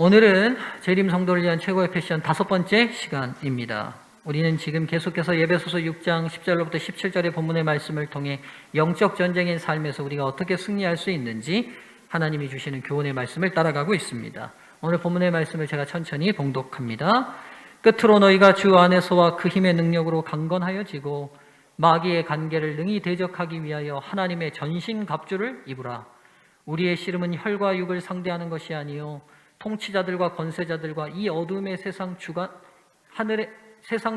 오늘은 재림 성도를 위한 최고의 패션 5번째 시간입니다. 우리는 지금 계속해서 에베소서 6장 10절로부터 17절의 본문의 말씀을 통해 영적 전쟁의 삶에서 우리가 어떻게 승리할 수 있는지 하나님이 주시는 교훈의 말씀을 따라가고 있습니다. 오늘 본문의 말씀을 제가 천천히 봉독합니다. 끝으로 너희가 주 안에서와 그 힘의 능력으로 강건하여지고 마귀의 관계를 능히 대적하기 위하여 하나님의 전신갑주를 입으라. 우리의 씨름은 혈과 육을 상대하는 것이 아니요 통치자들과 권세자들과 이 어둠의 세상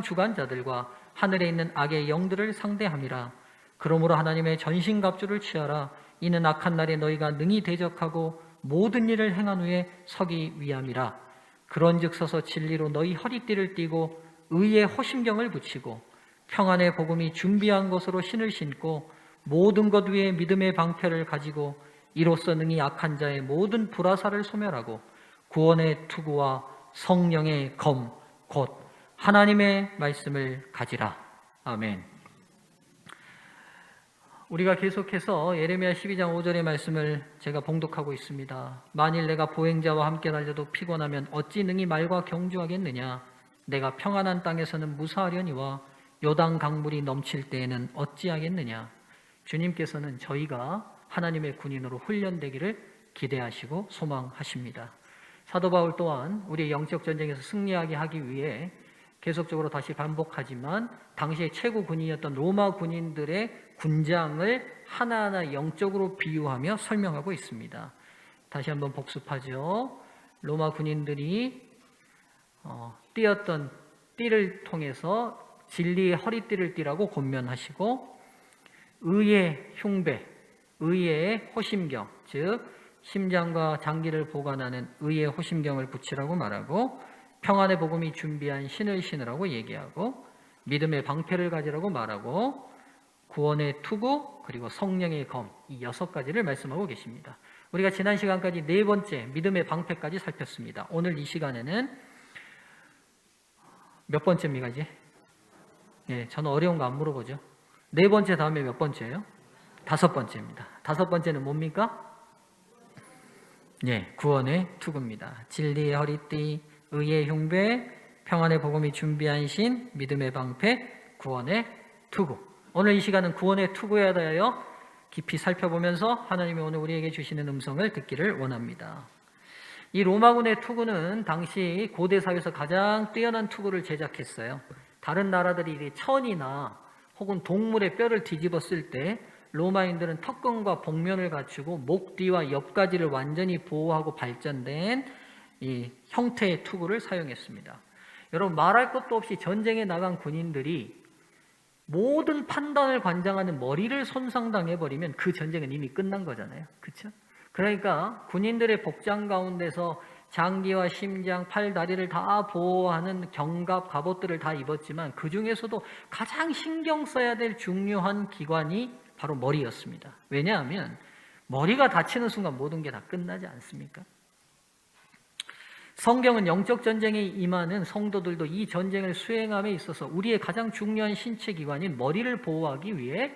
주관자들과 하늘에 있는 악의 영들을 상대함이라. 그러므로 하나님의 전신갑주를 취하라. 이는 악한 날에 너희가 능히 대적하고 모든 일을 행한 후에 서기 위함이라. 그런즉 서서 진리로 너희 허리띠를 띠고 의의 호심경을 붙이고 평안의 복음이 준비한 것으로 신을 신고 모든 것 위에 믿음의 방패를 가지고 이로써 능히 악한 자의 모든 불화살을 소멸하고 구원의 투구와 성령의 검 곧 하나님의 말씀을 가지라. 아멘. 우리가 계속해서 예레미야 12장 5절의 말씀을 제가 봉독하고 있습니다. 만일 내가 보행자와 함께 달려도 피곤하면 어찌 능히 말과 경주하겠느냐. 내가 평안한 땅에서는 무사하려니와 요단 강물이 넘칠 때에는 어찌하겠느냐. 주님께서는 저희가 하나님의 군인으로 훈련되기를 기대하시고 소망하십니다. 사도 바울 또한 우리의 영적 전쟁에서 승리하게 하기 위해 계속적으로 다시 반복하지만 당시의 최고 군인이었던 로마 군인들의 군장을 하나하나 영적으로 비유하며 설명하고 있습니다. 다시 한번 복습하죠. 로마 군인들이 띠었던 띠를 통해서 진리의 허리띠를 띠라고 권면하시고 의의 흉배, 의의 호심경, 즉 심장과 장기를 보관하는 의의 호심경을 붙이라고 말하고 평안의 복음이 준비한 신을 신으라고 얘기하고 믿음의 방패를 가지라고 말하고 구원의 투구 그리고 성령의 검, 이 6가지를 말씀하고 계십니다. 우리가 지난 시간까지 4번째 믿음의 방패까지 살폈습니다. 오늘 이 시간에는 몇 번째입니까 이제? 저는 어려운 거 안 물어보죠. 4번째 다음에 몇 번째예요? 5번째입니다. 5번째는 뭡니까? 구원의 투구입니다. 진리의 허리띠, 의의 흉배, 평안의 복음이 준비한 신, 믿음의 방패, 구원의 투구. 오늘 이 시간은 구원의 투구에 대하여 깊이 살펴보면서 하나님이 오늘 우리에게 주시는 음성을 듣기를 원합니다. 이 로마군의 투구는 당시 고대 사회에서 가장 뛰어난 투구를 제작했어요. 다른 나라들이 천이나 혹은 동물의 뼈를 뒤집었을 때 로마인들은 턱끈과 복면을 갖추고 목 뒤와 옆가지를 완전히 보호하고 발전된 이 형태의 투구를 사용했습니다. 여러분 말할 것도 없이 전쟁에 나간 군인들이 모든 판단을 관장하는 머리를 손상당해버리면 그 전쟁은 이미 끝난 거잖아요. 그렇죠? 그러니까 군인들의 복장 가운데서 장기와 심장, 팔, 다리를 다 보호하는 견갑, 갑옷들을 다 입었지만 그 중에서도 가장 신경 써야 될 중요한 기관이 바로 머리였습니다. 왜냐하면 머리가 다치는 순간 모든 게 다 끝나지 않습니까? 성경은 영적 전쟁에 임하는 성도들도 이 전쟁을 수행함에 있어서 우리의 가장 중요한 신체 기관인 머리를 보호하기 위해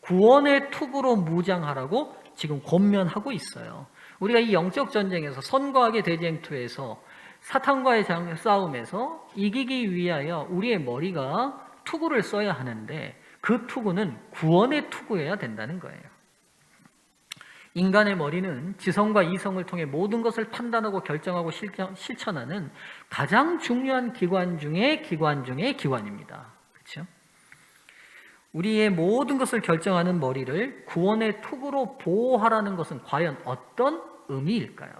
구원의 투구로 무장하라고 지금 권면하고 있어요. 우리가 이 영적 전쟁에서 선과 악의 대쟁투에서 사탄과의 싸움에서 이기기 위하여 우리의 머리가 투구를 써야 하는데 그 투구는 구원의 투구여야 된다는 거예요. 인간의 머리는 지성과 이성을 통해 모든 것을 판단하고 결정하고 실천하는 가장 중요한 기관입니다. 그렇죠? 우리의 모든 것을 결정하는 머리를 구원의 투구로 보호하라는 것은 과연 어떤 의미일까요?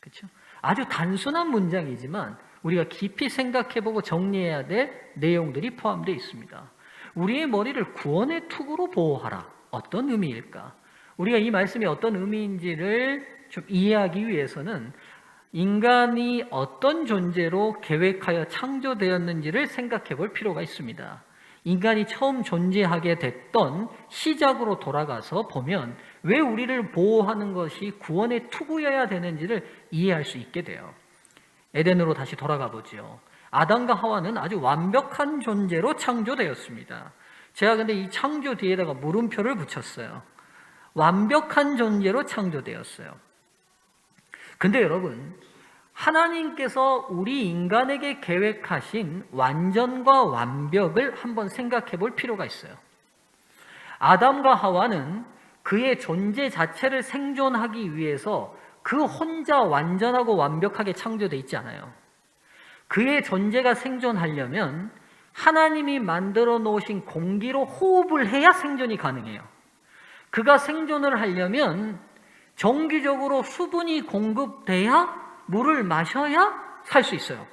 그렇죠? 아주 단순한 문장이지만 우리가 깊이 생각해보고 정리해야 될 내용들이 포함되어 있습니다. 우리의 머리를 구원의 투구로 보호하라. 어떤 의미일까? 우리가 이 말씀이 어떤 의미인지를 좀 이해하기 위해서는 인간이 어떤 존재로 계획하여 창조되었는지를 생각해 볼 필요가 있습니다. 인간이 처음 존재하게 됐던 시작으로 돌아가서 보면 왜 우리를 보호하는 것이 구원의 투구여야 되는지를 이해할 수 있게 돼요. 에덴으로 다시 돌아가 보죠. 아담과 하와는 아주 완벽한 존재로 창조되었습니다. 제가 근데 이 창조 뒤에다가 물음표를 붙였어요. 완벽한 존재로 창조되었어요. 근데 여러분, 하나님께서 우리 인간에게 계획하신 완전과 완벽을 한번 생각해 볼 필요가 있어요. 아담과 하와는 그의 존재 자체를 생존하기 위해서 그 혼자 완전하고 완벽하게 창조되어 있지 않아요. 그의 존재가 생존하려면 하나님이 만들어 놓으신 공기로 호흡을 해야 생존이 가능해요. 그가 생존을 하려면 정기적으로 수분이 공급돼야 물을 마셔야 살 수 있어요.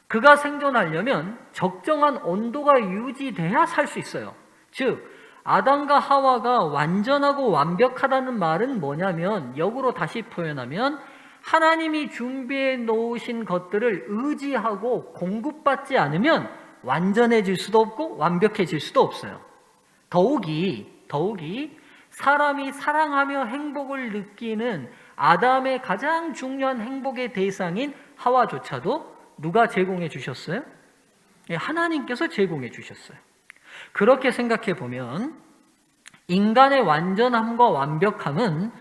그가 생존하려면 적정한 온도가 유지돼야 살 수 있어요. 즉 아담과 하와가 완전하고 완벽하다는 말은 뭐냐면, 역으로 다시 표현하면 하나님이 준비해 놓으신 것들을 의지하고 공급받지 않으면 완전해질 수도 없고 완벽해질 수도 없어요. 더욱이 사람이 사랑하며 행복을 느끼는 아담의 가장 중요한 행복의 대상인 하와조차도 누가 제공해 주셨어요? 하나님께서 제공해 주셨어요. 그렇게 생각해 보면 인간의 완전함과 완벽함은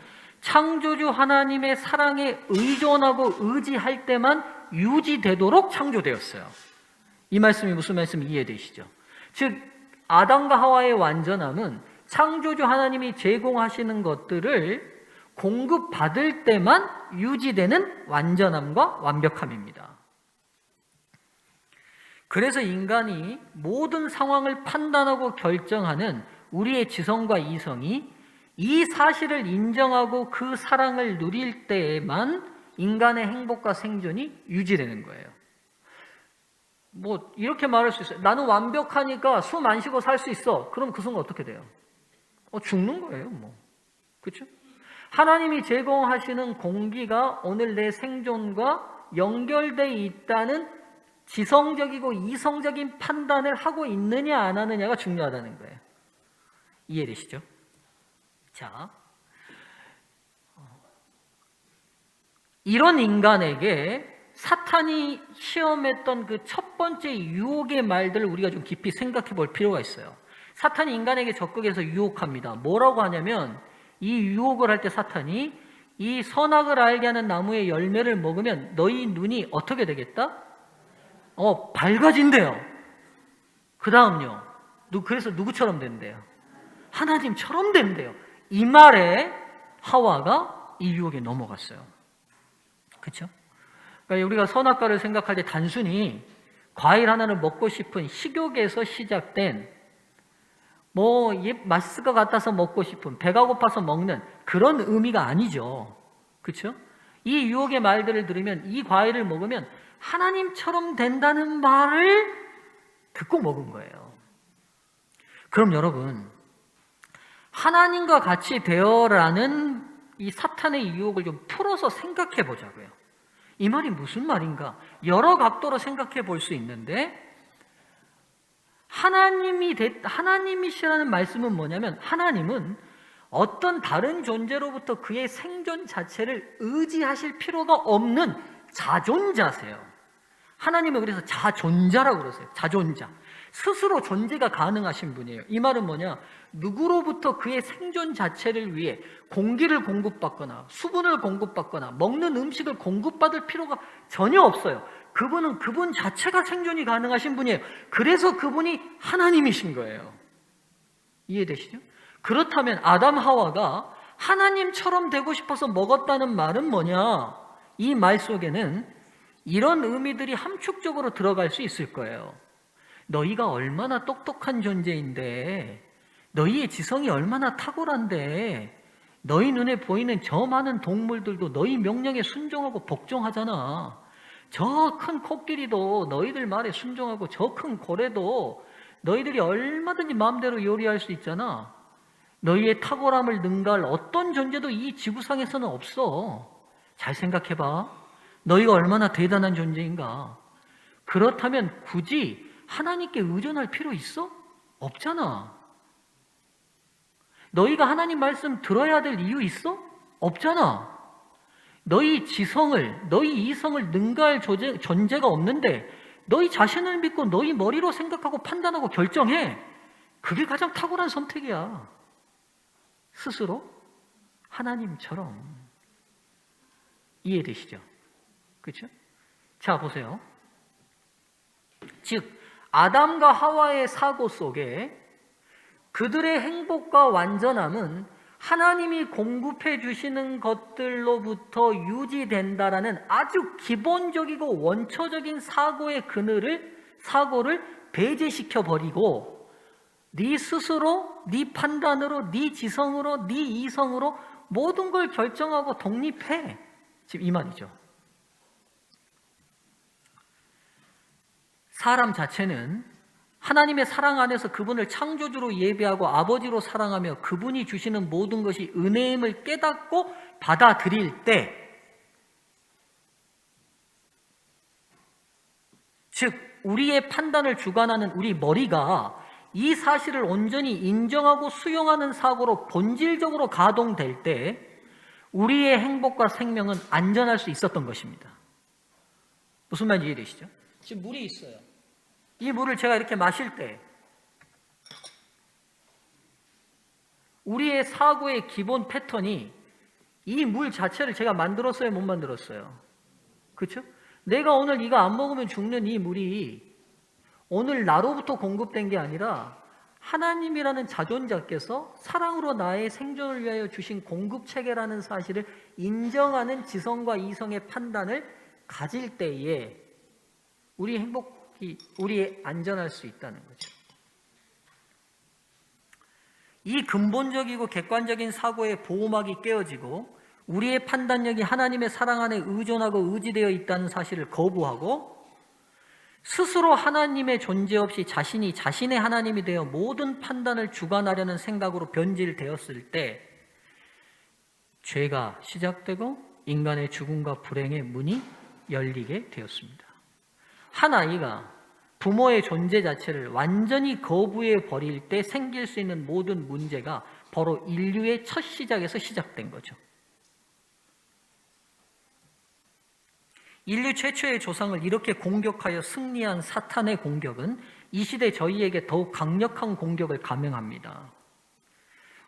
창조주 하나님의 사랑에 의존하고 의지할 때만 유지되도록 창조되었어요. 이 말씀이 무슨 말씀인지 이해되시죠? 즉 아담과 하와의 완전함은 창조주 하나님이 제공하시는 것들을 공급받을 때만 유지되는 완전함과 완벽함입니다. 그래서 인간이 모든 상황을 판단하고 결정하는 우리의 지성과 이성이 이 사실을 인정하고 그 사랑을 누릴 때에만 인간의 행복과 생존이 유지되는 거예요. 뭐 이렇게 말할 수 있어요. 나는 완벽하니까 숨 안 쉬고 살 수 있어. 그럼 그 순간 어떻게 돼요? 죽는 거예요, 뭐. 그렇죠? 하나님이 제공하시는 공기가 오늘 내 생존과 연결되어 있다는 지성적이고 이성적인 판단을 하고 있느냐 안 하느냐가 중요하다는 거예요. 이해되시죠? 자, 이런 인간에게 사탄이 시험했던 그 첫 번째 유혹의 말들을 우리가 좀 깊이 생각해 볼 필요가 있어요. 사탄이 인간에게 적극해서 유혹합니다. 뭐라고 하냐면, 이 유혹을 할 때 사탄이 이 선악을 알게 하는 나무의 열매를 먹으면 너희 눈이 어떻게 되겠다? 밝아진대요. 그 다음요. 그래서 누구처럼 된대요? 하나님처럼 된대요. 이 말에 하와가 이 유혹에 넘어갔어요. 그렇죠? 그러니까 우리가 선악과를 생각할 때 단순히 과일 하나를 먹고 싶은 식욕에서 시작된 맛있을 것 같아서 먹고 싶은, 배가 고파서 먹는 그런 의미가 아니죠. 그렇죠? 이 유혹의 말들을 들으면, 이 과일을 먹으면 하나님처럼 된다는 말을 듣고 먹은 거예요. 그럼 여러분, 하나님과 같이 되어라는 이 사탄의 유혹을 좀 풀어서 생각해 보자고요. 이 말이 무슨 말인가? 여러 각도로 생각해 볼 수 있는데, 하나님이시라는 말씀은 뭐냐면, 하나님은 어떤 다른 존재로부터 그의 생존 자체를 의지하실 필요가 없는 자존자세요. 하나님은 그래서 자존자라고 그러세요. 자존자. 스스로 존재가 가능하신 분이에요. 이 말은 뭐냐? 누구로부터 그의 생존 자체를 위해 공기를 공급받거나 수분을 공급받거나 먹는 음식을 공급받을 필요가 전혀 없어요. 그분은 그분 자체가 생존이 가능하신 분이에요. 그래서 그분이 하나님이신 거예요. 이해되시죠? 그렇다면 아담 하와가 하나님처럼 되고 싶어서 먹었다는 말은 뭐냐? 이 말 속에는 이런 의미들이 함축적으로 들어갈 수 있을 거예요. 너희가 얼마나 똑똑한 존재인데, 너희의 지성이 얼마나 탁월한데, 너희 눈에 보이는 저 많은 동물들도 너희 명령에 순종하고 복종하잖아. 저 큰 코끼리도 너희들 말에 순종하고, 저 큰 고래도 너희들이 얼마든지 마음대로 요리할 수 있잖아. 너희의 탁월함을 능가할 어떤 존재도 이 지구상에서는 없어. 잘 생각해봐. 너희가 얼마나 대단한 존재인가. 그렇다면 굳이 하나님께 의존할 필요 있어? 없잖아. 너희가 하나님 말씀 들어야 될 이유 있어? 없잖아. 너희 지성을, 너희 이성을 능가할 존재가 없는데 너희 자신을 믿고 너희 머리로 생각하고 판단하고 결정해. 그게 가장 탁월한 선택이야. 스스로 하나님처럼. 이해되시죠? 그렇죠? 자, 보세요. 즉 아담과 하와의 사고 속에 그들의 행복과 완전함은 하나님이 공급해 주시는 것들로부터 유지된다라는 아주 기본적이고 원초적인 사고를 배제시켜 버리고 네 스스로, 네 판단으로, 네 지성으로, 네 이성으로 모든 걸 결정하고 독립해. 지금 이 말이죠. 사람 자체는 하나님의 사랑 안에서 그분을 창조주로 예배하고 아버지로 사랑하며 그분이 주시는 모든 것이 은혜임을 깨닫고 받아들일 때, 즉 우리의 판단을 주관하는 우리 머리가 이 사실을 온전히 인정하고 수용하는 사고로 본질적으로 가동될 때 우리의 행복과 생명은 안전할 수 있었던 것입니다. 무슨 말인지 이해되시죠? 지금 물이 있어요. 이 물을 제가 이렇게 마실 때 우리의 사고의 기본 패턴이 이 물 자체를 제가 만들었어요, 못 만들었어요? 그렇죠? 내가 오늘 이거 안 먹으면 죽는 이 물이 오늘 나로부터 공급된 게 아니라 하나님이라는 자존자께서 사랑으로 나의 생존을 위하여 주신 공급체계라는 사실을 인정하는 지성과 이성의 판단을 가질 때에 우리 우리 안전할 수 있다는 거죠. 이 근본적이고 객관적인 사고의 보호막이 깨어지고 우리의 판단력이 하나님의 사랑 안에 의존하고 의지되어 있다는 사실을 거부하고 스스로 하나님의 존재 없이 자신이 자신의 하나님이 되어 모든 판단을 주관하려는 생각으로 변질되었을 때 죄가 시작되고 인간의 죽음과 불행의 문이 열리게 되었습니다. 한 아이가 부모의 존재 자체를 완전히 거부해 버릴 때 생길 수 있는 모든 문제가 바로 인류의 첫 시작에서 시작된 거죠. 인류 최초의 조상을 이렇게 공격하여 승리한 사탄의 공격은 이 시대 저희에게 더욱 강력한 공격을 감행합니다.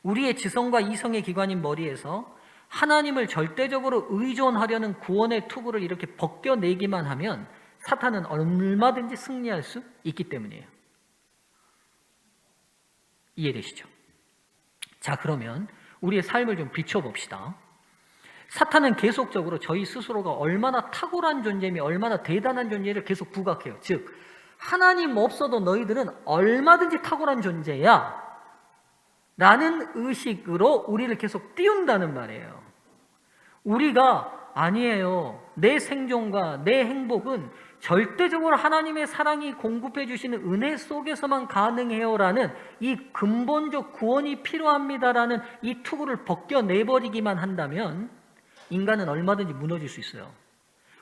우리의 지성과 이성의 기관인 머리에서 하나님을 절대적으로 의존하려는 구원의 투구를 이렇게 벗겨내기만 하면 사탄은 얼마든지 승리할 수 있기 때문이에요. 이해되시죠? 자, 그러면 우리의 삶을 좀 비춰봅시다. 사탄은 계속적으로 저희 스스로가 얼마나 탁월한 존재이며 얼마나 대단한 존재를 계속 부각해요. 즉, 하나님 없어도 너희들은 얼마든지 탁월한 존재야 라는 의식으로 우리를 계속 띄운다는 말이에요. 우리가 아니에요. 내 생존과 내 행복은 절대적으로 하나님의 사랑이 공급해 주시는 은혜 속에서만 가능해요라는 이 근본적 구원이 필요합니다라는 이 투구를 벗겨내버리기만 한다면 인간은 얼마든지 무너질 수 있어요.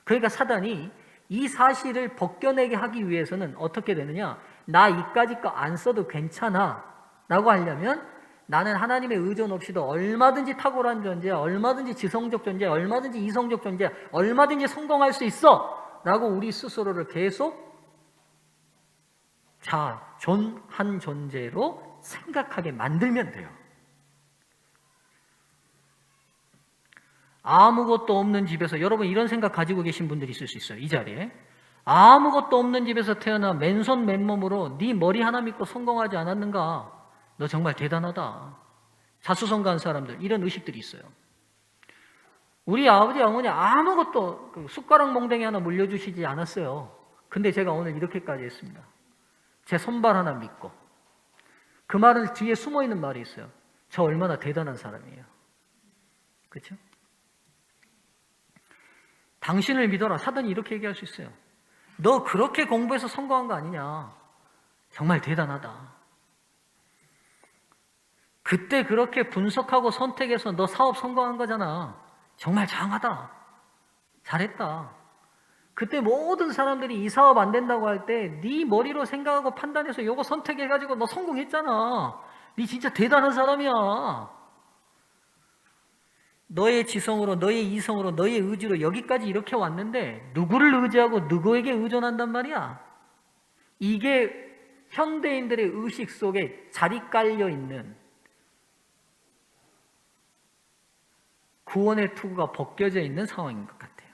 그러니까 사단이 이 사실을 벗겨내게 하기 위해서는 어떻게 되느냐? 나 이까짓 거 안 써도 괜찮아 라고 하려면 나는 하나님의 의존 없이도 얼마든지 탁월한 존재야, 얼마든지 지성적 존재야, 얼마든지 이성적 존재야, 얼마든지 성공할 수 있어 라고 우리 스스로를 계속 한 존재로 생각하게 만들면 돼요. 아무것도 없는 집에서, 여러분 이런 생각 가지고 계신 분들이 있을 수 있어요. 이 자리에 아무것도 없는 집에서 태어나 맨손 맨몸으로 네 머리 하나 믿고 성공하지 않았는가? 너 정말 대단하다. 자수성가한 사람들, 이런 의식들이 있어요. 우리 아버지 어머니 아무것도 숟가락 몽댕이 하나 물려주시지 않았어요. 근데 제가 오늘 이렇게까지 했습니다. 제 손발 하나 믿고. 그 말은 뒤에 숨어있는 말이 있어요. 저 얼마나 대단한 사람이에요. 그렇죠? 당신을 믿어라. 사단이 이렇게 얘기할 수 있어요. 너 그렇게 공부해서 성공한 거 아니냐. 정말 대단하다. 그때 그렇게 분석하고 선택해서 너 사업 성공한 거잖아. 정말 장하다. 잘했다. 그때 모든 사람들이 이 사업 안 된다고 할 때 네 머리로 생각하고 판단해서 이거 선택해가지고 너 성공했잖아. 네 진짜 대단한 사람이야. 너의 지성으로, 너의 이성으로, 너의 의지로 여기까지 이렇게 왔는데 누구를 의지하고 누구에게 의존한단 말이야? 이게 현대인들의 의식 속에 자리 깔려 있는 구원의 투구가 벗겨져 있는 상황인 것 같아요.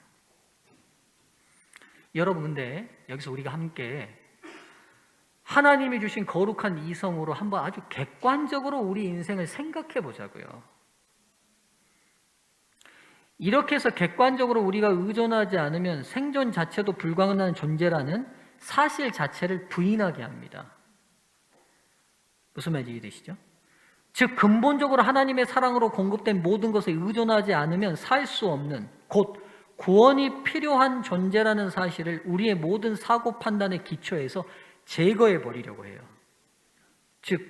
여러분, 근데 여기서 우리가 함께 하나님이 주신 거룩한 이성으로 한번 아주 객관적으로 우리 인생을 생각해 보자고요. 이렇게 해서 객관적으로 우리가 의존하지 않으면 생존 자체도 불가능한 존재라는 사실 자체를 부인하게 합니다. 무슨 말인지 이해되시죠? 즉 근본적으로 하나님의 사랑으로 공급된 모든 것에 의존하지 않으면 살 수 없는, 곧 구원이 필요한 존재라는 사실을 우리의 모든 사고 판단의 기초에서 제거해 버리려고 해요. 즉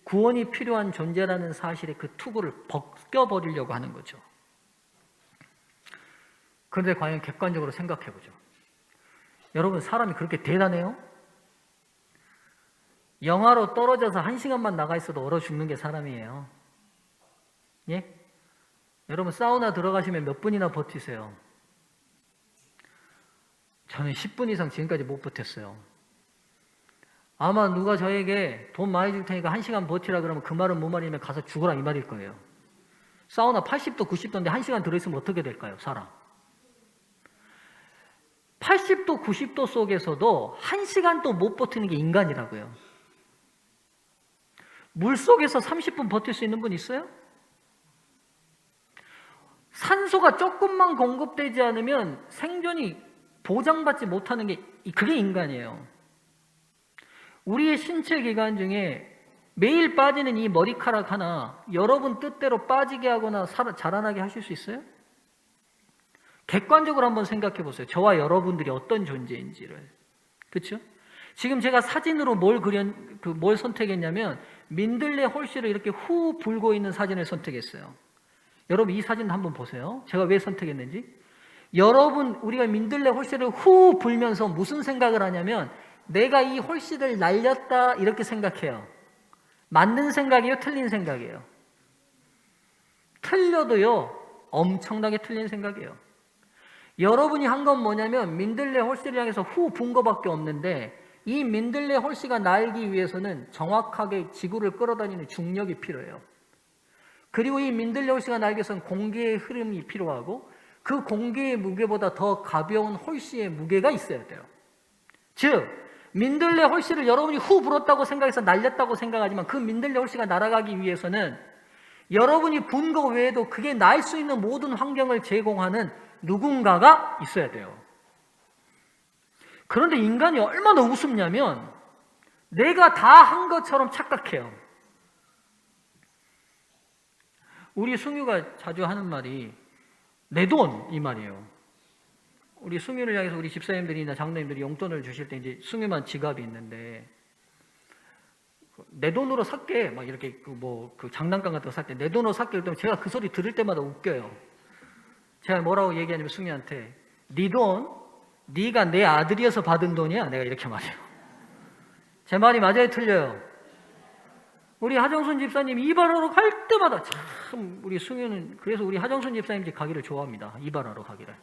구원이 필요한 존재라는 사실의 그 투구를 벗겨버리려고 하는 거죠. 그런데 과연 객관적으로 생각해 보죠. 여러분, 사람이 그렇게 대단해요? 영하로 떨어져서 1시간만 나가 있어도 얼어 죽는 게 사람이에요. 예? 여러분, 사우나 들어가시면 몇 분이나 버티세요? 저는 10분 이상 지금까지 못 버텼어요. 아마 누가 저에게 돈 많이 줄 테니까 1시간 버티라 그러면 그 말은 뭔 말이냐면 가서 죽어라 이 말일 거예요. 사우나 80도, 90도인데 1시간 들어있으면 어떻게 될까요? 사람. 80도, 90도 속에서도 1시간도 못 버티는 게 인간이라고요. 물 속에서 30분 버틸 수 있는 분 있어요? 산소가 조금만 공급되지 않으면 생존이 보장받지 못하는 게 그게 인간이에요. 우리의 신체 기관 중에 매일 빠지는 이 머리카락 하나 여러분 뜻대로 빠지게 하거나 자라나게 하실 수 있어요? 객관적으로 한번 생각해 보세요. 저와 여러분들이 어떤 존재인지를. 그렇죠? 지금 제가 사진으로 뭘 선택했냐면 민들레 홀씨를 이렇게 후 불고 있는 사진을 선택했어요. 여러분 이 사진 한번 보세요. 제가 왜 선택했는지. 여러분 우리가 민들레 홀씨를 후 불면서 무슨 생각을 하냐면 내가 이 홀씨를 날렸다 이렇게 생각해요. 맞는 생각이에요? 틀린 생각이에요? 틀려도요 엄청나게 틀린 생각이에요. 여러분이 한 건 뭐냐면 민들레 홀씨를 향해서 후 분 거밖에 없는데 이 민들레 홀씨가 날기 위해서는 정확하게 지구를 끌어다니는 중력이 필요해요. 그리고 이 민들레 홀씨가 날기 위해서는 공기의 흐름이 필요하고 그 공기의 무게보다 더 가벼운 홀씨의 무게가 있어야 돼요. 즉 민들레 홀씨를 여러분이 후 불었다고 생각해서 날렸다고 생각하지만 그 민들레 홀씨가 날아가기 위해서는 여러분이 분 거 외에도 그게 날 수 있는 모든 환경을 제공하는 누군가가 있어야 돼요. 그런데 인간이 얼마나 우습냐면 내가 다 한 것처럼 착각해요. 우리 승유가 자주 하는 말이 내 돈 이 말이에요. 우리 승유를 향해서 우리 집사님들이나 장로님들이 용돈을 주실 때 이제 승유만 지갑이 있는데 내 돈으로 살게 막 이렇게 그 장난감 같은 거 살 때 내 돈으로 살게 그러면 제가 그 소리 들을 때마다 웃겨요. 제가 뭐라고 얘기하냐면 승유한테 네 돈 네가 내 아들이어서 받은 돈이야. 내가 이렇게 말해요. 제 말이 맞아요? 틀려요? 우리 하정순 집사님 이발하러 갈 때마다 참 우리 승유는 그래서 우리 하정순 집사님 집 가기를 좋아합니다. 이발하러 가기를.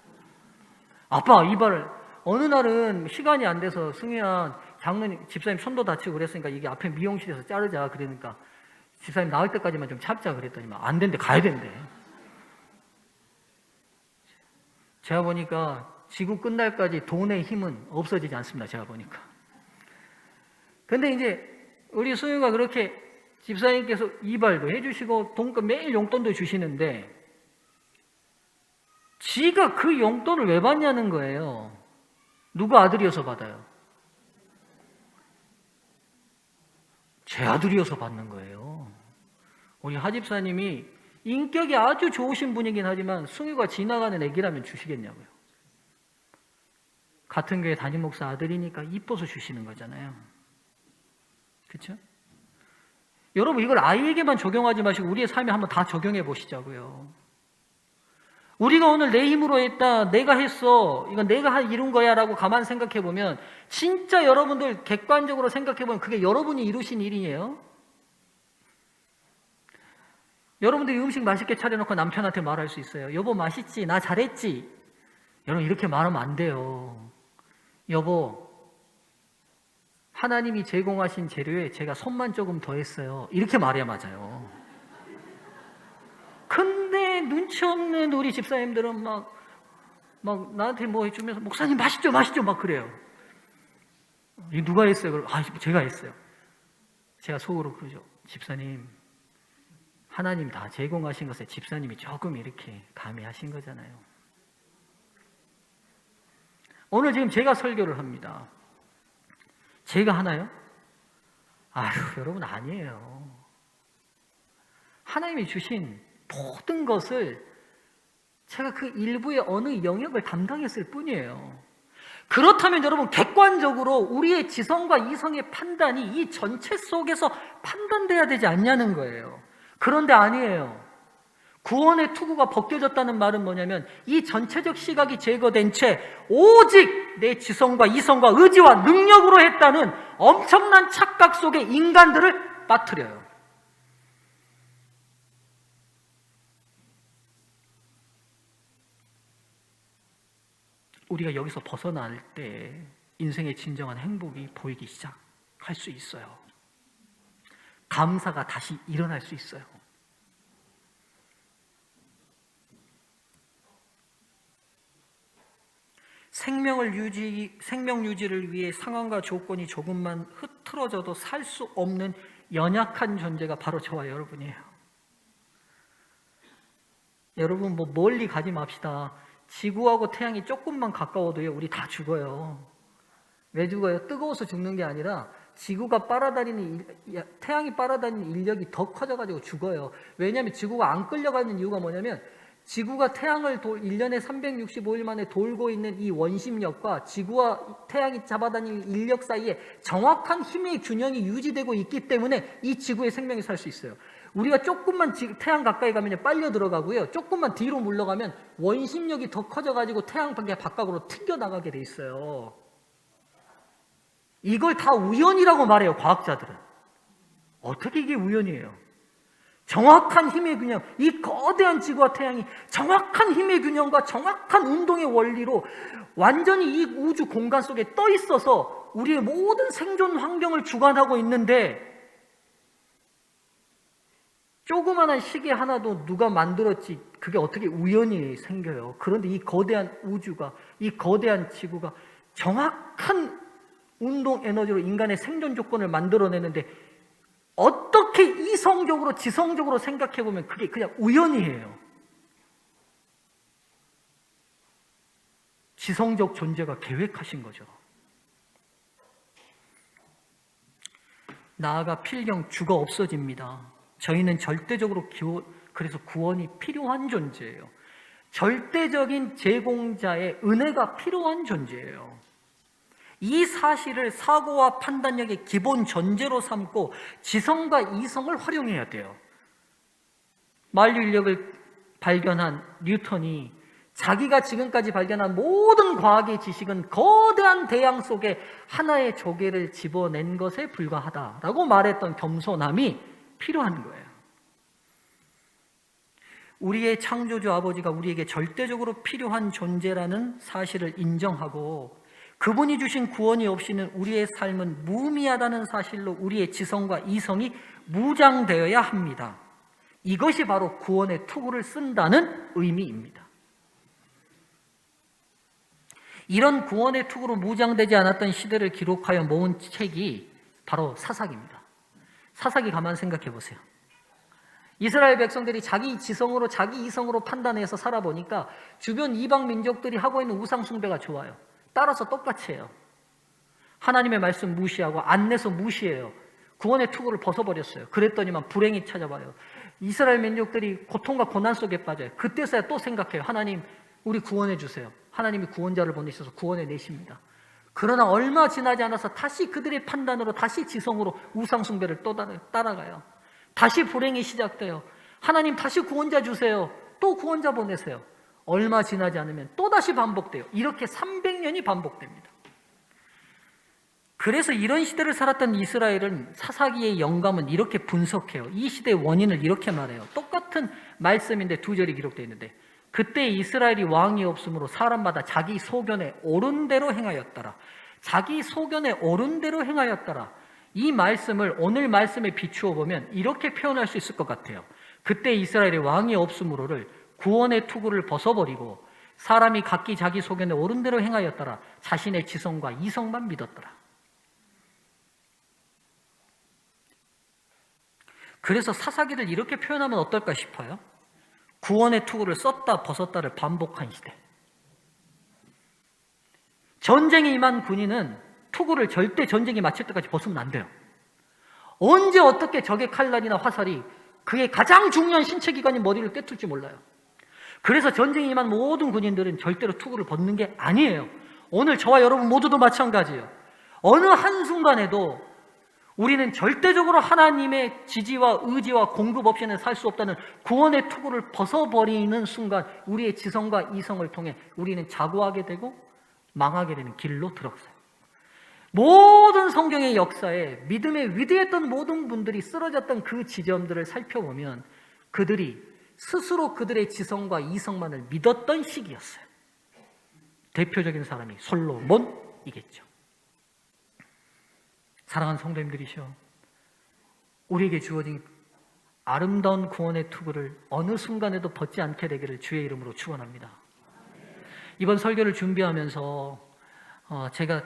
아빠 이발을 어느 날은 시간이 안 돼서 승유야 장로님 집사님 손도 다치고 그랬으니까 이게 앞에 미용실에서 자르자 그러니까 집사님 나올 때까지만 좀 참자 그랬더니만 안 된대. 가야 된대. 제가 보니까 지구 끝날까지 돈의 힘은 없어지지 않습니다. 제가 보니까. 근데 이제 우리 수유가 그렇게 집사님께서 이발도 해주시고 돈값 매일 용돈도 주시는데 지가 그 용돈을 왜 받냐는 거예요. 누구 아들이어서 받아요? 제 아들이어서 받는 거예요. 우리 하집사님이 인격이 아주 좋으신 분이긴 하지만 승유가 지나가는 애기라면 주시겠냐고요. 같은 교회 담임 목사 아들이니까 이뻐서 주시는 거잖아요. 그렇죠? 여러분 이걸 아이에게만 적용하지 마시고 우리의 삶에 한번 다 적용해 보시자고요. 우리가 오늘 내 힘으로 했다, 내가 했어, 이건 내가 이룬 거야 라고 가만 생각해 보면 진짜 여러분들 객관적으로 생각해 보면 그게 여러분이 이루신 일이에요. 여러분들이 음식 맛있게 차려놓고 남편한테 말할 수 있어요. 여보 맛있지? 나 잘했지? 여러분 이렇게 말하면 안 돼요. 여보 하나님이 제공하신 재료에 제가 손만 조금 더 했어요. 이렇게 말해야 맞아요. 근데 눈치 없는 우리 집사님들은 막 막 나한테 뭐 해주면서 목사님 마시죠 막 그래요. 이 누가 했어요? 제가 했어요. 제가 속으로 그러죠. 집사님, 하나님 다 제공하신 것에 집사님이 조금 이렇게 감히 하신 거잖아요. 오늘 지금 제가 설교를 합니다. 제가 하나요? 여러분 아니에요. 하나님이 주신 모든 것을 제가 그 일부의 어느 영역을 담당했을 뿐이에요. 그렇다면 여러분 객관적으로 우리의 지성과 이성의 판단이 이 전체 속에서 판단돼야 되지 않냐는 거예요. 그런데 아니에요. 구원의 투구가 벗겨졌다는 말은 뭐냐면 이 전체적 시각이 제거된 채 오직 내 지성과 이성과 의지와 능력으로 했다는 엄청난 착각 속에 인간들을 빠뜨려요. 우리가 여기서 벗어날 때 인생의 진정한 행복이 보이기 시작할 수 있어요. 감사가 다시 일어날 수 있어요. 생명 유지를 위해 상황과 조건이 조금만 흐트러져도 살 수 없는 연약한 존재가 바로 저와 여러분이에요. 여러분 멀리 가지 맙시다. 지구하고 태양이 조금만 가까워도요, 우리 다 죽어요. 왜 죽어요? 뜨거워서 죽는 게 아니라 지구가 태양이 빨아다니는 인력이 더 커져가지고 죽어요. 왜냐하면 지구가 안 끌려가는 이유가 뭐냐면 지구가 태양을 1년에 365일 만에 돌고 있는 이 원심력과 지구와 태양이 잡아다니는 인력 사이에 정확한 힘의 균형이 유지되고 있기 때문에 이 지구의 생명이 살 수 있어요. 우리가 조금만 태양 가까이 가면 빨려 들어가고요. 조금만 뒤로 물러가면 원심력이 더 커져가지고 태양 바깥으로 튕겨나가게 돼 있어요. 이걸 다 우연이라고 말해요, 과학자들은. 어떻게 이게 우연이에요? 정확한 힘의 균형, 이 거대한 지구와 태양이 정확한 힘의 균형과 정확한 운동의 원리로 완전히 이 우주 공간 속에 떠 있어서 우리의 모든 생존 환경을 주관하고 있는데 조그마한 시계 하나도 누가 만들었지 그게 어떻게 우연히 생겨요. 그런데 이 거대한 우주가, 이 거대한 지구가 정확한 운동 에너지로 인간의 생존 조건을 만들어내는데 어떻게 이성적으로 지성적으로 생각해보면 그게 그냥 우연이에요. 지성적 존재가 계획하신 거죠. 나아가 필경 죽어 없어집니다. 저희는 절대적으로 그래서 구원이 필요한 존재예요. 절대적인 제공자의 은혜가 필요한 존재예요. 이 사실을 사고와 판단력의 기본 전제로 삼고 지성과 이성을 활용해야 돼요. 만유인력을 발견한 뉴턴이 자기가 지금까지 발견한 모든 과학의 지식은 거대한 대양 속에 하나의 조개를 집어낸 것에 불과하다라고 말했던 겸손함이 필요한 거예요. 우리의 창조주 아버지가 우리에게 절대적으로 필요한 존재라는 사실을 인정하고 그분이 주신 구원이 없이는 우리의 삶은 무의미하다는 사실로 우리의 지성과 이성이 무장되어야 합니다. 이것이 바로 구원의 투구를 쓴다는 의미입니다. 이런 구원의 투구로 무장되지 않았던 시대를 기록하여 모은 책이 바로 사사기입니다. 사사기 가만 생각해 보세요. 이스라엘 백성들이 자기 지성으로 자기 이성으로 판단해서 살아보니까 주변 이방 민족들이 하고 있는 우상 숭배가 좋아요. 따라서 똑같이 해요. 하나님의 말씀 무시하고 안내서 무시해요. 구원의 투구를 벗어버렸어요. 그랬더니만 불행이 찾아와요. 이스라엘 민족들이 고통과 고난 속에 빠져요. 그때서야 또 생각해요. 하나님, 우리 구원해 주세요. 하나님이 구원자를 보내셔서 구원해 내십니다. 그러나 얼마 지나지 않아서 다시 그들의 판단으로 다시 지성으로 우상 숭배를 또 따라가요. 다시 불행이 시작돼요. 하나님 다시 구원자 주세요. 또 구원자 보내세요. 얼마 지나지 않으면 또다시 반복돼요. 이렇게 300년이 반복됩니다. 그래서 이런 시대를 살았던 이스라엘은 사사기의 영감은 이렇게 분석해요. 이 시대의 원인을 이렇게 말해요. 똑같은 말씀인데 두 절이 기록되어 있는데 그때 이스라엘이 왕이 없으므로 사람마다 자기 소견에 옳은 대로 행하였더라. 자기 소견에 옳은 대로 행하였더라. 이 말씀을 오늘 말씀에 비추어 보면 이렇게 표현할 수 있을 것 같아요. 그때 이스라엘의 왕이 없으므로를 구원의 투구를 벗어버리고 사람이 각기 자기 소견에 옳은 대로 행하였더라. 자신의 지성과 이성만 믿었더라. 그래서 사사기를 이렇게 표현하면 어떨까 싶어요. 구원의 투구를 썼다 벗었다를 반복한 시대. 전쟁에 임한 군인은 투구를 절대 전쟁이 마칠 때까지 벗으면 안 돼요. 언제 어떻게 적의 칼날이나 화살이 그의 가장 중요한 신체 기관인 머리를 꿰뚫지 몰라요. 그래서 전쟁에 임한 모든 군인들은 절대로 투구를 벗는 게 아니에요. 오늘 저와 여러분 모두도 마찬가지예요. 어느 한순간에도 우리는 절대적으로 하나님의 지지와 의지와 공급 없이는 살 수 없다는 구원의 투구를 벗어버리는 순간 우리의 지성과 이성을 통해 우리는 자고하게 되고 망하게 되는 길로 들어가요. 모든 성경의 역사에 믿음에 위대했던 모든 분들이 쓰러졌던 그 지점들을 살펴보면 그들이 스스로 그들의 지성과 이성만을 믿었던 시기였어요. 대표적인 사람이 솔로몬이겠죠. 사랑하는 성도님들이시여, 우리에게 주어진 아름다운 구원의 투구를 어느 순간에도 벗지 않게 되기를 주의 이름으로 축원합니다. 이번 설교를 준비하면서 제가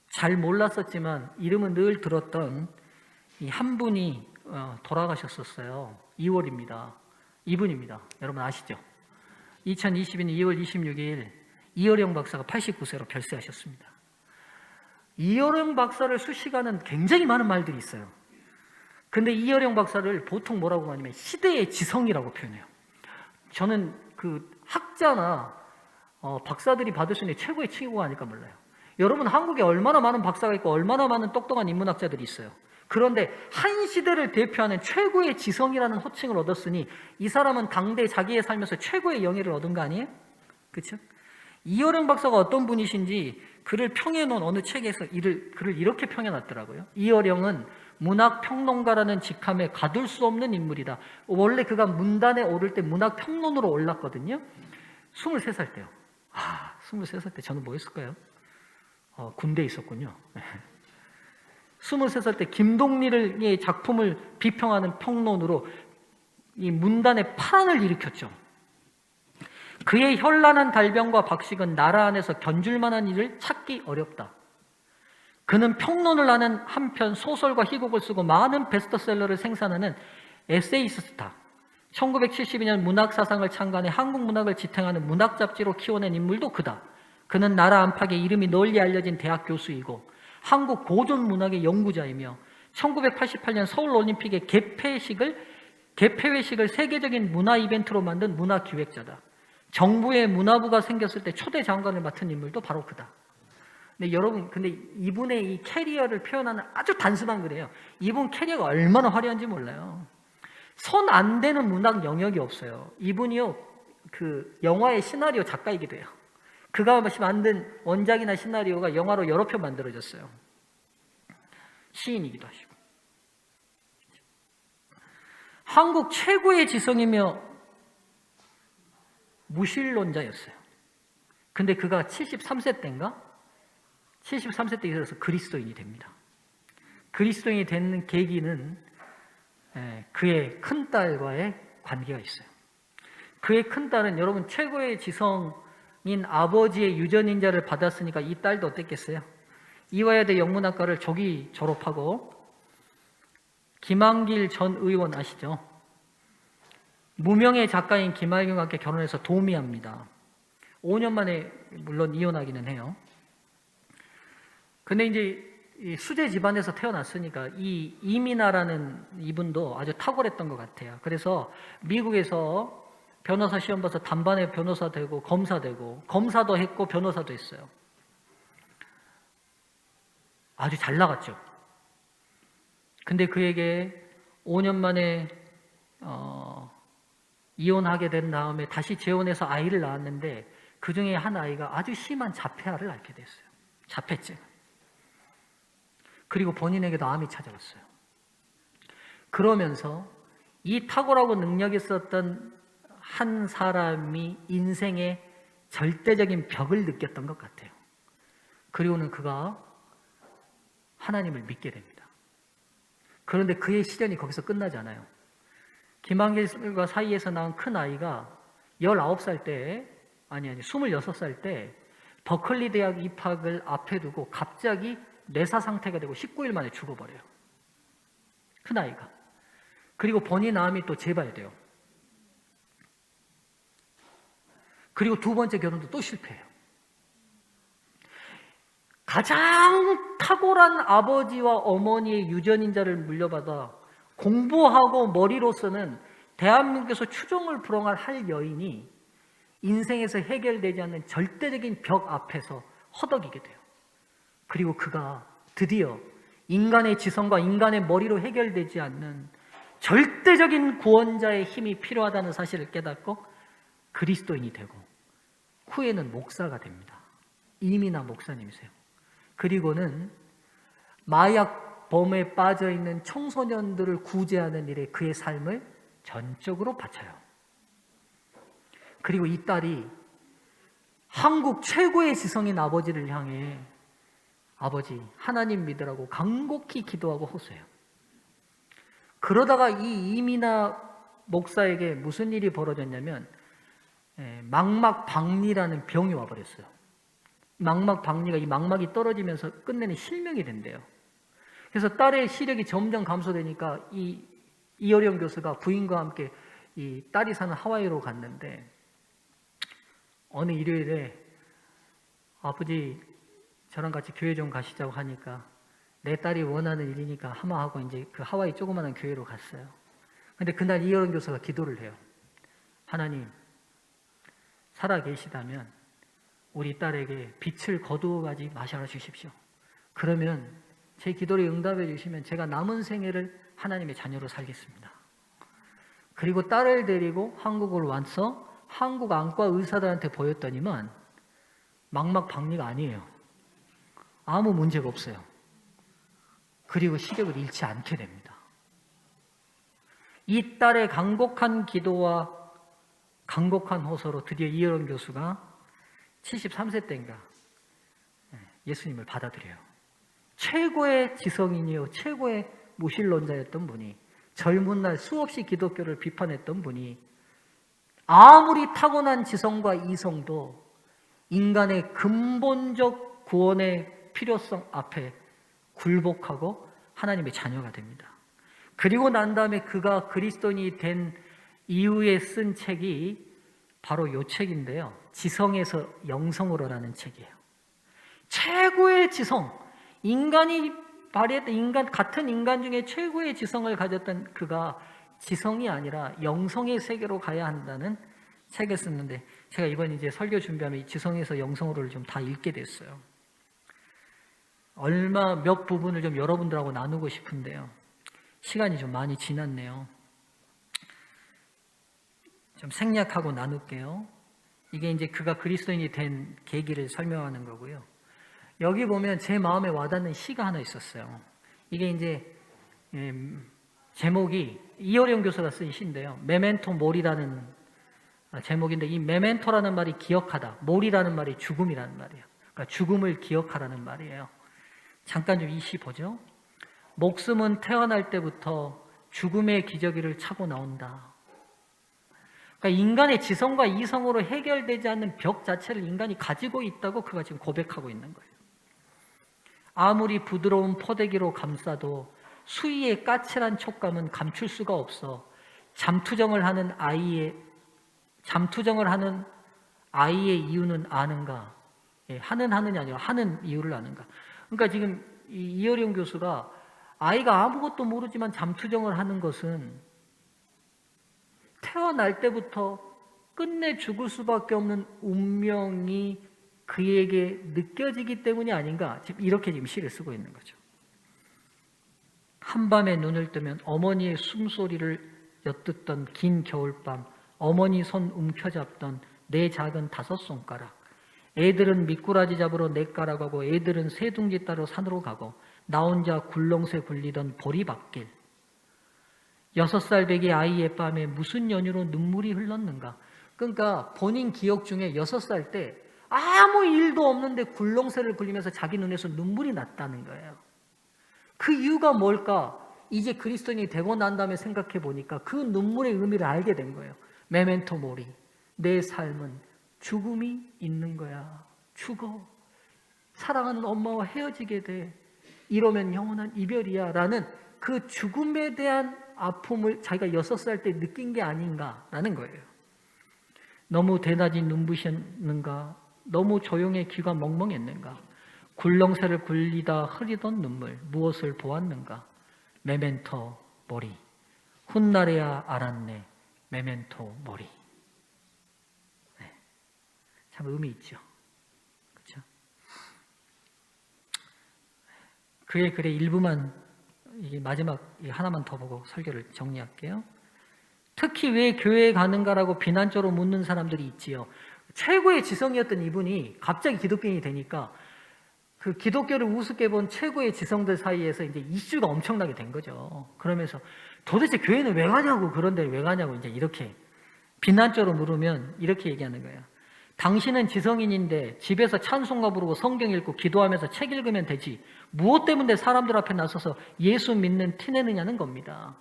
잘 몰랐었지만 이름은 늘 들었던 이 한 분이 돌아가셨었어요. 2월입니다. 이분입니다. 여러분 아시죠? 2022년 2월 26일 이어령 박사가 89세로 별세하셨습니다. 이어령 박사를 수식하는 굉장히 많은 말들이 있어요. 근데 이어령 박사를 보통 뭐라고 하냐면 시대의 지성이라고 표현해요. 저는 그 학자나 박사들이 받을 수 있는 최고의 칭호가 아닐까 몰라요. 여러분, 한국에 얼마나 많은 박사가 있고 얼마나 많은 똑똑한 인문학자들이 있어요. 그런데 한 시대를 대표하는 최고의 지성이라는 호칭을 얻었으니 이 사람은 당대 자기의 삶에서 최고의 영예를 얻은 거 아니에요? 그렇죠? 이어령 박사가 어떤 분이신지 그를 평해놓은 어느 책에서 그를 이렇게 평해놨더라고요. 이어령은 문학평론가라는 직함에 가둘 수 없는 인물이다. 원래 그가 문단에 오를 때 문학평론으로 올랐거든요. 23살 때요. 23살 때 저는 뭐 했을까요? 군대에 있었군요. 23살 때 김동리의 작품을 비평하는 평론으로 이 문단에 파란을 일으켰죠. 그의 현란한 달변과 박식은 나라 안에서 견줄 만한 일을 찾기 어렵다. 그는 평론을 하는 한편 소설과 희곡을 쓰고 많은 베스트셀러를 생산하는 에세이스트다. 1972년 문학사상을 창간해 한국 문학을 지탱하는 문학 잡지로 키워낸 인물도 그다. 그는 나라 안팎에 이름이 널리 알려진 대학 교수이고 한국 고전 문학의 연구자이며 1988년 서울올림픽의 개폐회식을 세계적인 문화 이벤트로 만든 문화 기획자다. 정부의 문화부가 생겼을 때 초대 장관을 맡은 인물도 바로 그다. 근데 여러분, 이분의 이 캐리어를 표현하는 아주 단순한 글이에요. 이분 캐리어가 얼마나 화려한지 몰라요. 손 안 대는 문학 영역이 없어요. 이분이요, 그 영화의 시나리오 작가이기도 해요. 그가 만든 원작이나 시나리오가 영화로 여러 편 만들어졌어요. 시인이기도 하시고. 한국 최고의 지성이며 무신론자였어요. 근데 그가 73세 때인가? 73세 때 이르러서 그리스도인이 됩니다. 그리스도인이 되는 계기는 그의 큰딸과의 관계가 있어요. 그의 큰딸은 여러분 최고의 지성인 아버지의 유전인자를 받았으니까 이 딸도 어땠겠어요? 이화여대 영문학과를 조기 졸업하고 김한길 전 의원 아시죠? 무명의 작가인 김할경과 함께 결혼해서 도미합니다. 5년 만에 물론 이혼하기는 해요. 근데 이제 수제 집안에서 태어났으니까 이 이민아라는 이분도 아주 탁월했던 것 같아요. 그래서 미국에서 변호사 시험 봐서 단반에 변호사 되고 검사 되고 검사도 했고 변호사도 했어요. 아주 잘 나갔죠. 근데 그에게 5년 만에 이혼하게 된 다음에 다시 재혼해서 아이를 낳았는데 그 중에 한 아이가 아주 심한 자폐아를 앓게 됐어요. 자폐증. 그리고 본인에게도 암이 찾아왔어요. 그러면서 이 탁월하고 능력이 있었던 한 사람이 인생의 절대적인 벽을 느꼈던 것 같아요. 그리고는 그가 하나님을 믿게 됩니다. 그런데 그의 시련이 거기서 끝나지 않아요. 김한길과 사이에서 낳은 큰 아이가 19살 때, 아니 26살 때 버클리 대학 입학을 앞에 두고 갑자기 뇌사 상태가 되고 19일 만에 죽어버려요. 큰아이가. 그리고 본인 암이 또 재발돼요. 그리고 두 번째 결혼도 또 실패해요. 가장 탁월한 아버지와 어머니의 유전인자를 물려받아 공부하고 머리로서는 대한민국에서 추종을 불허할 할 여인이 인생에서 해결되지 않는 절대적인 벽 앞에서 허덕이게 돼요. 그리고 그가 드디어 인간의 지성과 인간의 머리로 해결되지 않는 절대적인 구원자의 힘이 필요하다는 사실을 깨닫고 그리스도인이 되고 후에는 목사가 됩니다. 이미나 목사님이세요. 그리고는 마약범에 빠져있는 청소년들을 구제하는 일에 그의 삶을 전적으로 바쳐요. 그리고 이 딸이 한국 최고의 지성인 아버지를 향해 아버지 하나님 믿으라고 간곡히 기도하고 호소해요. 그러다가 이 이미나 목사에게 무슨 일이 벌어졌냐면 망막박리라는 병이 와버렸어요. 망막박리가 이 망막이 떨어지면서 끝내는 실명이 된대요. 그래서 딸의 시력이 점점 감소되니까 이어령 교수가 부인과 함께 이 딸이 사는 하와이로 갔는데 어느 일요일에 아버지 저랑 같이 교회 좀 가시자고 하니까 내 딸이 원하는 일이니까 하마 하고 이제 그 하와이 조그마한 교회로 갔어요. 근데 그날 이어령 교수가 기도를 해요. 하나님 살아 계시다면 우리 딸에게 빛을 거두어가지 마셔라 주십시오. 그러면 제 기도를 응답해 주시면 제가 남은 생애를 하나님의 자녀로 살겠습니다. 그리고 딸을 데리고 한국으로 와서 한국 안과 의사들한테 보였더니만 망막박리가 아니에요. 아무 문제가 없어요. 그리고 시력을 잃지 않게 됩니다. 이 딸의 간곡한 기도와 간곡한 호소로 드디어 이어령 교수가 73세 때인가 예수님을 받아들여요. 최고의 지성인이요 최고의 무신론자였던 분이 젊은 날 수없이 기독교를 비판했던 분이 아무리 타고난 지성과 이성도 인간의 근본적 구원의 필요성 앞에 굴복하고 하나님의 자녀가 됩니다. 그리고 난 다음에 그가 그리스도인이 된 이후에 쓴 책이 바로 이 책인데요. 지성에서 영성으로라는 책이에요. 최고의 지성, 인간이 발휘했던 같은 인간 중에 최고의 지성을 가졌던 그가 지성이 아니라 영성의 세계로 가야 한다는 책을 썼는데 제가 이번 이제 설교 준비하면 이 지성에서 영성으로를 좀 다 읽게 됐어요. 몇 부분을 좀 여러분들하고 나누고 싶은데요. 시간이 좀 많이 지났네요. 좀 생략하고 나눌게요. 이게 이제 그가 그리스도인이 된 계기를 설명하는 거고요. 여기 보면 제 마음에 와닿는 시가 하나 있었어요. 이게 이제 제목이 이어령 교수가 쓴 시인데요. 메멘토 모리라는 제목인데 이 메멘토라는 말이 기억하다, 모리라는 말이 죽음이라는 말이에요. 그러니까 죽음을 기억하라는 말이에요. 잠깐 좀 이 시 보죠. 목숨은 태어날 때부터 죽음의 기저귀를 차고 나온다. 그러니까 인간의 지성과 이성으로 해결되지 않는 벽 자체를 인간이 가지고 있다고 그가 지금 고백하고 있는 거예요. 아무리 부드러운 포대기로 감싸도 수위의 까칠한 촉감은 감출 수가 없어 잠투정을 하는 아이의 이유는 아는가? 하느냐 아니라 하는 이유를 아는가? 그러니까 지금 이어령 교수가 아이가 아무것도 모르지만 잠투정을 하는 것은 태어날 때부터 끝내 죽을 수밖에 없는 운명이 그에게 느껴지기 때문이 아닌가? 이렇게 지금 시를 쓰고 있는 거죠. 한밤에 눈을 뜨면 어머니의 숨소리를 엿듣던 긴 겨울밤, 어머니 손 움켜잡던 내 작은 5손가락, 애들은 미꾸라지 잡으러 냇가라 가고 애들은 새둥지 따러 산으로 가고 나 혼자 굴렁쇠 굴리던 보리밭길, 6살 배기 아이의 밤에 무슨 연유로 눈물이 흘렀는가. 그러니까 본인 기억 중에 6살 때 아무 일도 없는데 굴렁쇠를 굴리면서 자기 눈에서 눈물이 났다는 거예요. 그 이유가 뭘까? 이제 그리스도인이 되고 난 다음에 생각해 보니까 그 눈물의 의미를 알게 된 거예요. 메멘토 모리, 내 삶은 죽음이 있는 거야. 죽어. 사랑하는 엄마와 헤어지게 돼. 이러면 영원한 이별이야. 라는 그 죽음에 대한 아픔을 자기가 6살 때 느낀 게 아닌가라는 거예요. 너무 대낮이 눈부셨는가? 너무 조용해 귀가 멍멍했는가? 굴렁쇠를 굴리다 흐리던 눈물, 무엇을 보았는가? 메멘토 모리. 훗날에야 알았네. 메멘토 모리. 네. 참 의미 있죠. 그렇죠? 그의 글의 일부만, 이게 마지막 하나만 더 보고 설교를 정리할게요. 특히 왜 교회에 가는가라고 비난적으로 묻는 사람들이 있지요. 최고의 지성이었던 이분이 갑자기 기독교인이 되니까 그 기독교를 우습게 본 최고의 지성들 사이에서 이제 이슈가 엄청나게 된 거죠. 그러면서 도대체 교회는 왜 가냐고, 그런데 왜 가냐고 이제 이렇게 비난적으로 물으면 이렇게 얘기하는 거예요. 당신은 지성인인데 집에서 찬송가 부르고 성경 읽고 기도하면서 책 읽으면 되지. 무엇 때문에 사람들 앞에 나서서 예수 믿는 티 내느냐는 겁니다.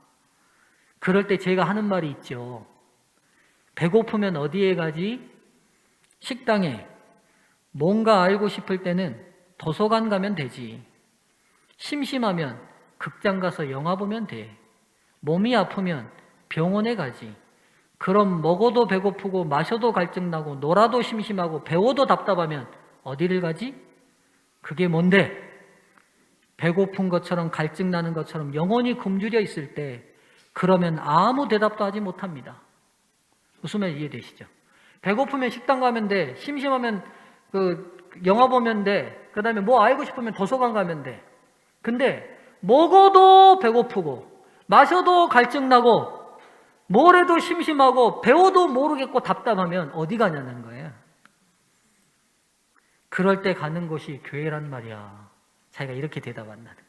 그럴 때 제가 하는 말이 있죠. 배고프면 어디에 가지? 식당에. 뭔가 알고 싶을 때는 도서관 가면 되지. 심심하면 극장 가서 영화 보면 돼. 몸이 아프면 병원에 가지. 그럼 먹어도 배고프고 마셔도 갈증나고 놀아도 심심하고 배워도 답답하면 어디를 가지? 그게 뭔데? 배고픈 것처럼 갈증나는 것처럼 영혼이 굶주려 있을 때 그러면 아무 대답도 하지 못합니다. 웃으면 이해되시죠? 배고프면 식당 가면 돼. 심심하면 영화 보면 돼. 그 다음에 뭐 알고 싶으면 도서관 가면 돼. 근데 먹어도 배고프고 마셔도 갈증나고 뭘 해도 심심하고 배워도 모르겠고 답답하면 어디 가냐는 거예요. 그럴 때 가는 곳이 교회란 말이야. 자기가 이렇게 대답한다는 거예요.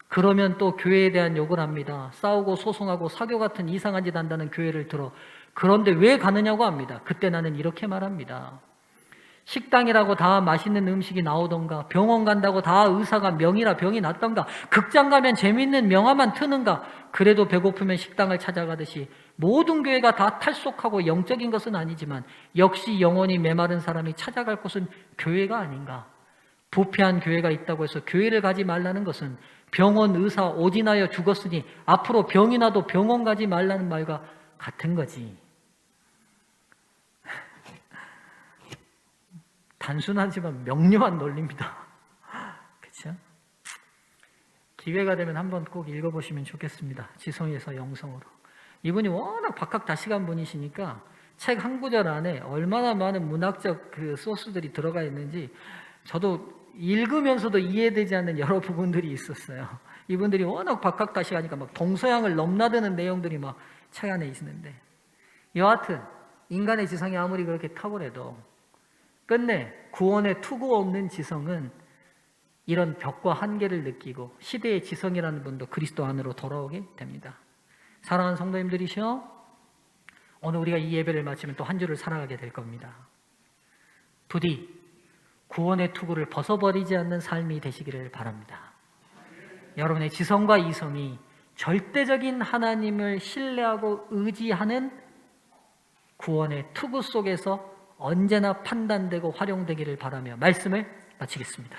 그러면 또 교회에 대한 욕을 합니다. 싸우고 소송하고 사교 같은 이상한 짓 한다는 교회를 들어. 그런데 왜 가느냐고 합니다. 그때 나는 이렇게 말합니다. 식당이라고 다 맛있는 음식이 나오던가, 병원 간다고 다 의사가 명이라 병이 낫던가, 극장 가면 재밌는 명화만 트는가, 그래도 배고프면 식당을 찾아가듯이 모든 교회가 다 탈속하고 영적인 것은 아니지만 역시 영혼이 메마른 사람이 찾아갈 곳은 교회가 아닌가. 부패한 교회가 있다고 해서 교회를 가지 말라는 것은 병원 의사 오진하여 죽었으니 앞으로 병이 나도 병원 가지 말라는 말과 같은 거지. 단순하지만 명료한 논리입니다. 그렇죠? 기회가 되면 한번 꼭 읽어보시면 좋겠습니다. 지성에서 영성으로. 이분이 워낙 박학다식한 분이시니까 책 한 구절 안에 얼마나 많은 문학적 소스들이 들어가 있는지 저도 읽으면서도 이해되지 않는 여러 부분들이 있었어요. 이분들이 워낙 박학다식하니까 막 동서양을 넘나드는 내용들이 막 책 안에 있는데, 여하튼 인간의 지성이 아무리 그렇게 탁월해도 끝내 구원의 투구 없는 지성은 이런 벽과 한계를 느끼고 시대의 지성이라는 분도 그리스도 안으로 돌아오게 됩니다. 사랑하는 성도님들이시여, 오늘 우리가 이 예배를 마치면 또 한 주를 살아가게 될 겁니다. 부디 구원의 투구를 벗어버리지 않는 삶이 되시기를 바랍니다. 여러분의 지성과 이성이 절대적인 하나님을 신뢰하고 의지하는 구원의 투구 속에서 언제나 판단되고 활용되기를 바라며 말씀을 마치겠습니다.